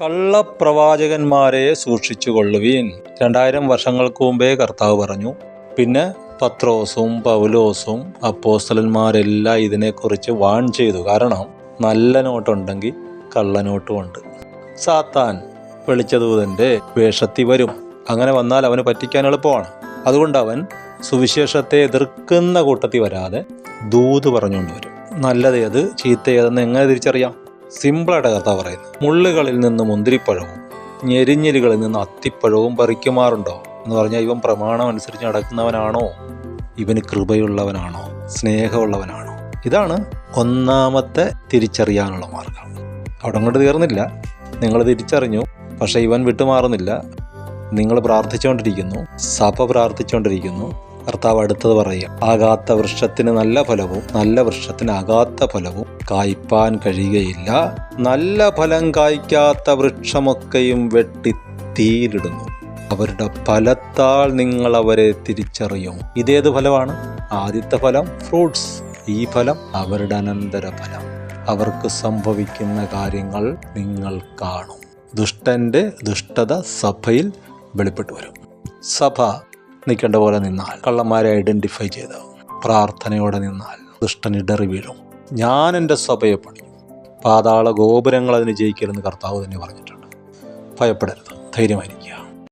കള്ളപ്രവാചകന്മാരെ സൂക്ഷിച്ചുകൊള്ളുവീൻ. 2000 വർഷങ്ങൾക്ക് മുമ്പേ കർത്താവ് പറഞ്ഞു. പിന്നെ പത്രോസും പൗലോസും അപ്പോസ്തലന്മാരെല്ലാം ഇതിനെക്കുറിച്ച് വാൺ ചെയ്തു. കാരണം നല്ല നോട്ടുണ്ടെങ്കിൽ കള്ളനോട്ടുമുണ്ട്. സാത്താൻ വെളിച്ചദൂതൻ്റെ വേഷത്തിൽ വരും. അങ്ങനെ വന്നാൽ അവന് പറ്റിക്കാൻ എളുപ്പമാണ്. അതുകൊണ്ട് അവൻ സുവിശേഷത്തെ എതിർക്കുന്ന കൂട്ടത്തിൽ വരാതെ ദൂത് പറഞ്ഞുകൊണ്ട് വരും. നല്ലതേത് ചീത്തയേതെന്ന് എങ്ങനെ തിരിച്ചറിയാം? സിമ്പിളായിട്ട് കർത്താവ് പറയുന്നത്, മുള്ളുകളിൽ നിന്ന് മുന്തിരിപ്പഴവും ഞെരിഞ്ഞിലുകളിൽ നിന്ന് അത്തിപ്പഴവും പറിക്കുമാറുണ്ടോ എന്ന് പറഞ്ഞാൽ ഇവൻ പ്രമാണം അനുസരിച്ച് നടക്കുന്നവനാണോ? ഇവന് കൃപയുള്ളവനാണോ? സ്നേഹമുള്ളവനാണോ? ഇതാണ് ഒന്നാമത്തെ തിരിച്ചറിയാനുള്ള മാർഗം. അവിടെ അങ്ങോട്ട് തീർന്നില്ല. നിങ്ങൾ തിരിച്ചറിഞ്ഞു, പക്ഷെ ഇവൻ വിട്ടുമാറുന്നില്ല. നിങ്ങൾ പ്രാർത്ഥിച്ചുകൊണ്ടിരിക്കുന്നു, സഭ പ്രാർത്ഥിച്ചുകൊണ്ടിരിക്കുന്നു. കർത്താവ് അടുത്തത് പറയുക, ആകാത്ത വൃക്ഷത്തിന് നല്ല ഫലവും നല്ല വൃക്ഷത്തിന് ആകാത്ത ഫലവും കായ്പാൻ കഴിയുകയില്ല. നല്ല ഫലം കായ്ക്കാത്ത വൃക്ഷമൊക്കെയും വെട്ടി തീയിലിടുന്നു. അവരുടെ ഫലത്താൽ നിങ്ങൾ അവരെ തിരിച്ചറിയും. ഇതേത് ഫലമാണ്? ആദ്യത്തെ ഫലം ഫ്രൂട്ട്സ്. ഈ ഫലം അവരുടെ അനന്തര ഫലം. അവർക്ക് സംഭവിക്കുന്ന കാര്യങ്ങൾ നിങ്ങൾ കാണും. ദുഷ്ടന്റെ ദുഷ്ടത സഭയിൽ വെളിപ്പെട്ടു വരും. സഭ നിൽക്കേണ്ട പോലെ നിന്നാൽ, കള്ളന്മാരെ ഐഡന്റിഫൈ ചെയ്ത് പ്രാർത്ഥനയോടെ നിന്നാൽ ദുഷ്ടൻ ഇടറി വീഴും. ഞാൻ എൻ്റെ സഭയെ പണിയും, പാതാള ഗോപുരങ്ങൾ അതിന് ജയിക്കരുതെന്ന് കർത്താവ് തന്നെ പറഞ്ഞിട്ടുണ്ട്. ഭയപ്പെടരുത്, ധൈര്യമായിരിക്കുക.